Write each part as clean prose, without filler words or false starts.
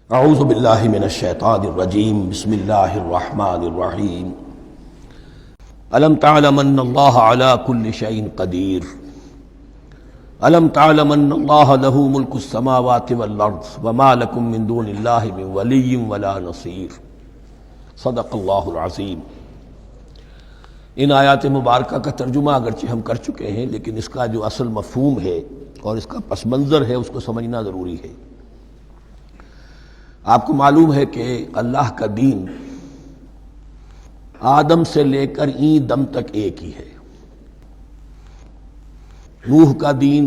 اعوذ باللہ من الشیطان الرجیم بسم اللہ الرحمن الرحیم الم تعلم ان اللہ علی کل شیء قدیر الم تعلم ان اللہ له ملک السماوات والارض وما لکم من دون اللہ من ولی ولا نصیر صدق اللہ العظیم۔ ان آیات مبارکہ کا ترجمہ اگرچہ ہم کر چکے ہیں، لیکن اس کا جو اصل مفہوم ہے اور اس کا پس منظر ہے اس کو سمجھنا ضروری ہے۔ آپ کو معلوم ہے کہ اللہ کا دین آدم سے لے کر این دم تک ایک ہی ہے۔ نوح کا دین،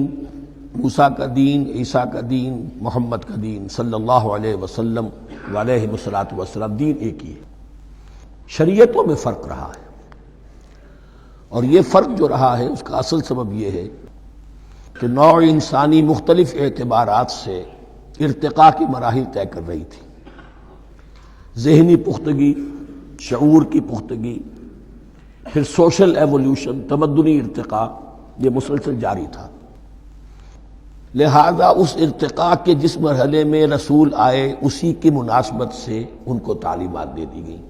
موسیٰ کا دین، عیسیٰ کا دین، محمد کا دین صلی اللہ علیہ وسلم علیہ الصلوۃ دین ایک ہی ہے۔ شریعتوں میں فرق رہا ہے، اور یہ فرق جو رہا ہے اس کا اصل سبب یہ ہے کہ نوع انسانی مختلف اعتبارات سے ارتقاء کی مراحل طے کر رہی تھی۔ ذہنی پختگی، شعور کی پختگی، پھر سوشل ایولیوشن، تمدنی ارتقاء، یہ مسلسل جاری تھا۔ لہذا اس ارتقاء کے جس مرحلے میں رسول آئے اسی کی مناسبت سے ان کو تعلیمات دے دی گئیں۔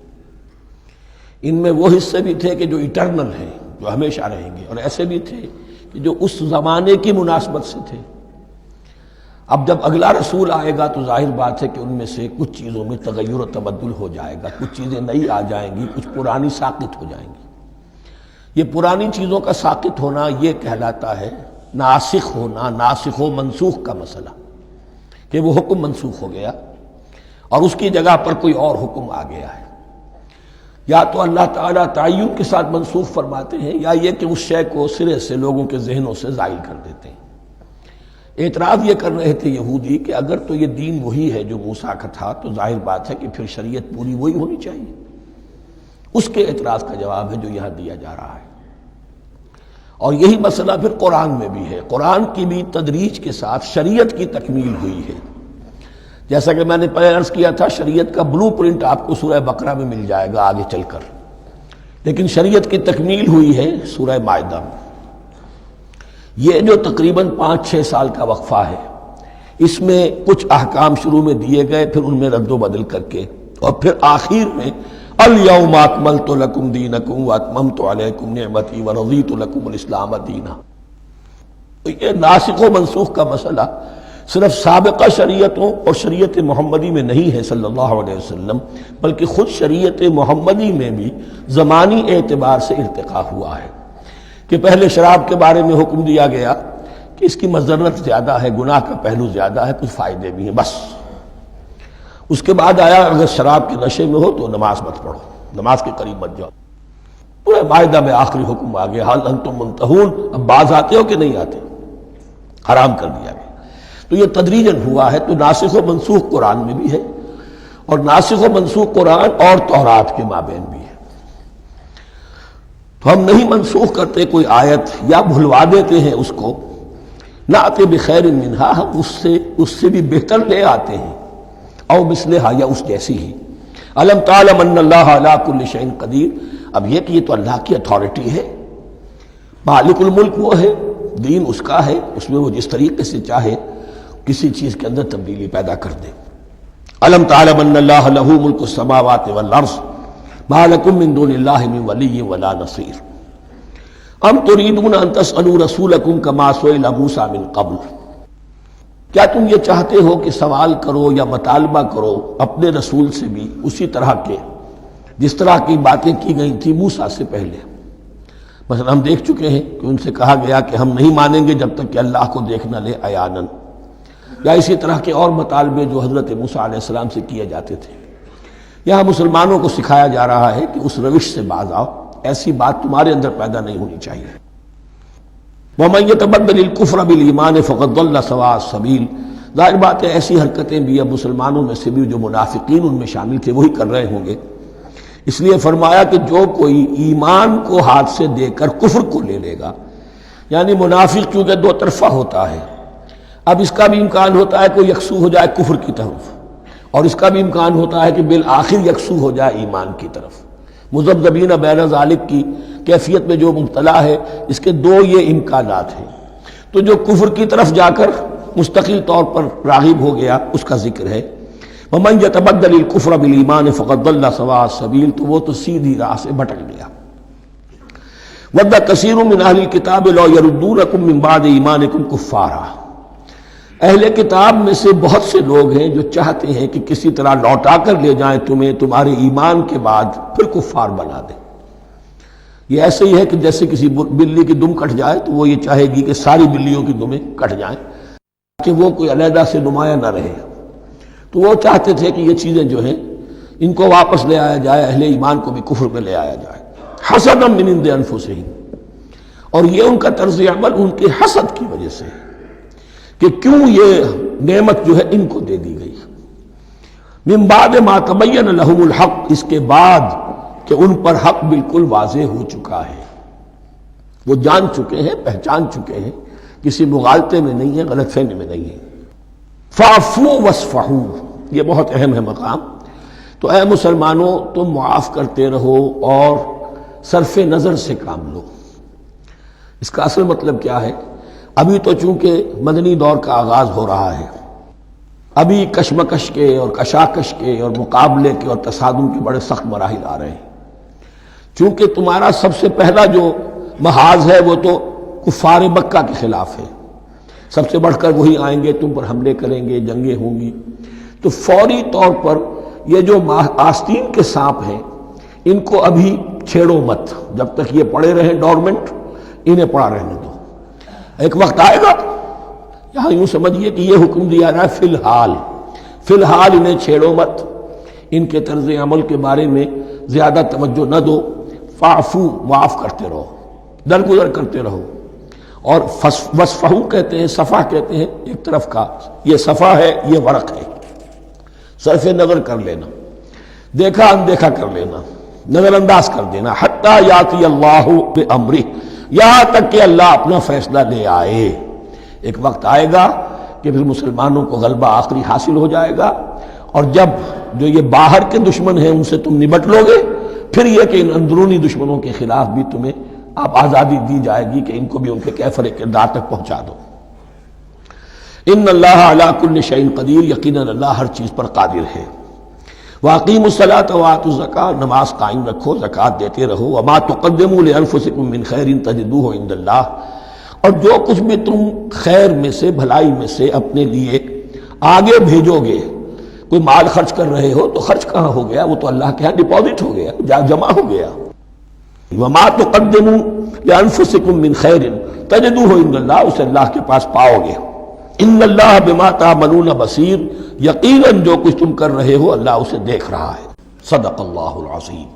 ان میں وہ حصے بھی تھے کہ جو ایٹرنل ہیں، جو ہمیشہ رہیں گے، اور ایسے بھی تھے کہ جو اس زمانے کی مناسبت سے تھے۔ اب جب اگلا رسول آئے گا تو ظاہر بات ہے کہ ان میں سے کچھ چیزوں میں تغیر و تبدل ہو جائے گا، کچھ چیزیں نئی آ جائیں گی، کچھ پرانی ساقط ہو جائیں گی۔ یہ پرانی چیزوں کا ساقط ہونا یہ کہلاتا ہے ناسخ ہونا، ناسخ و منسوخ کا مسئلہ، کہ وہ حکم منسوخ ہو گیا اور اس کی جگہ پر کوئی اور حکم آ گیا ہے۔ یا تو اللہ تعالیٰ تعین کے ساتھ منسوخ فرماتے ہیں، یا یہ کہ اس شے کو سرے سے لوگوں کے ذہنوں سے زائل کر دیتے ہیں۔ اعتراض یہ کر رہے تھے یہودی کہ اگر تو یہ دین وہی ہے جو موسیٰ کا تھا تو ظاہر بات ہے کہ پھر شریعت پوری وہی ہونی چاہیے۔ اس کے اعتراض کا جواب ہے جو یہاں دیا جا رہا ہے، اور یہی مسئلہ پھر قرآن میں بھی ہے۔ قرآن کی بھی تدریج کے ساتھ شریعت کی تکمیل ہوئی ہے۔ جیسا کہ میں نے پہلے عرض کیا تھا، شریعت کا بلو پرنٹ آپ کو سورہ بقرہ میں مل جائے گا آگے چل کر، لیکن شریعت کی تکمیل ہوئی ہے سورہ مائدہ میں۔ یہ جو تقریباً 5-6 سال کا وقفہ ہے، اس میں کچھ احکام شروع میں دیے گئے، پھر ان میں رد و بدل کر کے، اور پھر آخر میں الیوم اکملت لکم دینکم واتممت علیکم نعمتی ورضیت لکم الاسلام دینا۔ تو یہ ناسخ و منسوخ کا مسئلہ صرف سابقہ شریعتوں اور شریعت محمدی میں نہیں ہے صلی اللہ علیہ وسلم، بلکہ خود شریعت محمدی میں بھی زمانی اعتبار سے ارتقاء ہوا ہے کہ پہلے شراب کے بارے میں حکم دیا گیا کہ اس کی مضرت زیادہ ہے، گناہ کا پہلو زیادہ ہے، کچھ فائدے بھی ہیں، بس۔ اس کے بعد آیا اگر شراب کے نشے میں ہو تو نماز مت پڑھو، نماز کے قریب مت جاؤ۔ پورے مائدہ میں آخری حکم آ گیا، حل انتم منتہون، اب باز آتے ہو کہ نہیں آتے، حرام کر دیا گیا۔ تو یہ تدریجاً ہوا ہے۔ تو ناسخ و منسوخ قرآن میں بھی ہے، اور ناسخ و منسوخ قرآن اور تورات کے مابین بھی ہے۔ تو ہم نہیں منسوخ کرتے کوئی آیت یا بھلوا دیتے ہیں اس کو، نأتی بخیر منہا، ہم اس سے بھی بہتر لے آتے ہیں، او مثلہا، یا اس جیسی ہی۔ الم تعلم ان اللہ علی کل شیء قدیر، اب یہ کہ یہ تو اللہ کی اتھارٹی ہے، مالک الملک وہ ہے، دین اس کا ہے، اس میں وہ جس طریقے سے چاہے کسی چیز کے اندر تبدیلی پیدا کر دے۔ الم تعلم ان اللہ لہ ملک السماوات والارض ما لکم من دون اللہ من ولی ولا نصیر ام تریدون ان تسألوا رسولکم کما سئل موسیٰ من قبل، کیا تم یہ چاہتے ہو کہ سوال کرو یا مطالبہ کرو اپنے رسول سے بھی اسی طرح کے جس طرح کی باتیں کی گئی تھی موسیٰ سے پہلے؟ مثلا ہم دیکھ چکے ہیں کہ ان سے کہا گیا کہ ہم نہیں مانیں گے جب تک کہ اللہ کو دیکھ نہ لے عیاناً، یا اسی طرح کے اور مطالبے جو حضرت موسیٰ علیہ السلام سے کیے جاتے تھے۔ یہاں مسلمانوں کو سکھایا جا رہا ہے کہ اس روش سے باز آؤ، ایسی بات تمہارے اندر پیدا نہیں ہونی چاہیے۔ وَمَن يَتَبَدَّلِ الْكُفْرَ بِالْإِيمَانِ فَقَدْ ضَلَّ سَوَاءَ السَّبِيلِ، ظاہر بات ہے ایسی حرکتیں بھی اب مسلمانوں میں سے بھی جو منافقین ان میں شامل تھے وہی کر رہے ہوں گے۔ اس لیے فرمایا کہ جو کوئی ایمان کو ہاتھ سے دے کر کفر کو لے لے گا، یعنی منافق چونکہ دو طرفہ ہوتا ہے، اب اس کا بھی امکان ہوتا ہے کہ یکسو ہو جائے کفر کی طرف، اور اس کا بھی امکان ہوتا ہے کہ بالآخر یکسو ہو جائے ایمان کی طرف۔ مذبذبین بین ذالک کی کیفیت میں جو مبتلا ہے، اس کے دو یہ امکانات ہیں۔ تو جو کفر کی طرف جا کر مستقل طور پر راغب ہو گیا اس کا ذکر ہے، ومن يتبدل الكفر بالایمان فقد ضل سواء السبیل، تو وہ تو سیدھی راہ سے بھٹک گیا۔ ود کثیر من اہل الکتاب لو یردونکم من بعد ایمانکم کفارا، اہل کتاب میں سے بہت سے لوگ ہیں جو چاہتے ہیں کہ کسی طرح لوٹا کر لے جائیں تمہیں تمہارے ایمان کے بعد، پھر کفار بنا دیں۔ یہ ایسے ہی ہے کہ جیسے کسی بلی کی دم کٹ جائے تو وہ یہ چاہے گی کہ ساری بلیوں کی دمیں کٹ جائیں کہ وہ کوئی علیحدہ سے نمایاں نہ رہے۔ تو وہ چاہتے تھے کہ یہ چیزیں جو ہیں ان کو واپس لے آیا جائے، اہل ایمان کو بھی کفر میں لے آیا جائے، حسدا من عند انفسہم، اور یہ ان کا طرز عمل ان کے حسد کی وجہ سے کہ کیوں یہ نعمت جو ہے ان کو دے دی گئی۔ من بعد ما تبین لہم الحق، اس کے بعد کہ ان پر حق بالکل واضح ہو چکا ہے، وہ جان چکے ہیں، پہچان چکے ہیں، کسی مغالطے میں نہیں ہے، غلط فہمی میں نہیں ہے۔ فاعفوا واصفحوا، یہ بہت اہم ہے مقام۔ تو اے مسلمانوں تم معاف کرتے رہو اور صرف نظر سے کام لو۔ اس کا اصل مطلب کیا ہے؟ ابھی تو چونکہ مدنی دور کا آغاز ہو رہا ہے، ابھی کشمکش کے اور کشاکش کے اور مقابلے کے اور تصادم کے بڑے سخت مراحل آ رہے ہیں۔ چونکہ تمہارا سب سے پہلا جو محاذ ہے وہ تو کفار مکہ کے خلاف ہے، سب سے بڑھ کر وہی آئیں گے، تم پر حملے کریں گے، جنگیں ہوں گی۔ تو فوری طور پر یہ جو آستین کے سانپ ہیں ان کو ابھی چھیڑو مت، جب تک یہ پڑے رہیں ڈورمنٹ، انہیں پڑا رہنے دو۔ ایک وقت آئے گا، یہاں یوں سمجھیے کہ یہ حکم دیا رہا ہے فی الحال انہیں چھیڑو مت، ان کے طرز عمل کے بارے میں زیادہ توجہ نہ دو، فاعفو، معاف کرتے رہو، درگزر کرتے رہو۔ اور وصفحو کہتے ہیں، صفح کہتے ہیں ایک طرف کا، یہ صفح ہے، یہ ورق ہے، صرف نظر کر لینا، دیکھا اندیکھا کر لینا، نظر انداز کر دینا، حتی یاتی اللہ بامرہ، یہاں تک کہ اللہ اپنا فیصلہ لے آئے۔ ایک وقت آئے گا کہ پھر مسلمانوں کو غلبہ آخری حاصل ہو جائے گا، اور جب جو یہ باہر کے دشمن ہیں ان سے تم نمٹ لو گے، پھر یہ کہ ان اندرونی دشمنوں کے خلاف بھی تمہیں اب آزادی دی جائے گی کہ ان کو بھی ان کے کیفر کردار تک پہنچا دو۔ ان اللہ علی کل شیء قدیر، یقیناً اللہ ہر چیز پر قادر ہے۔ واقیموا الصلاۃ وآتوا الزکاۃ، نماز قائم رکھو، زکوٰۃ دیتے رہو۔ وما تقدموا لانفسکم من خیر تجدوہ عند اللہ، اور جو کچھ بھی تم خیر میں سے، بھلائی میں سے اپنے لیے آگے بھیجو گے، کوئی مال خرچ کر رہے ہو تو خرچ کہاں ہو گیا؟ وہ تو اللہ کے ہاں ڈپازٹ ہو گیا، جمع ہو گیا۔ وما تقدموا لانفسکم من خیر تجدوہ عند اللہ، اسے اللہ کے پاس پاؤ گے۔ ان اللہ بما تعملون بصیر، یقیناً جو کچھ تم کر رہے ہو اللہ اسے دیکھ رہا ہے۔ صدق اللہ العظیم۔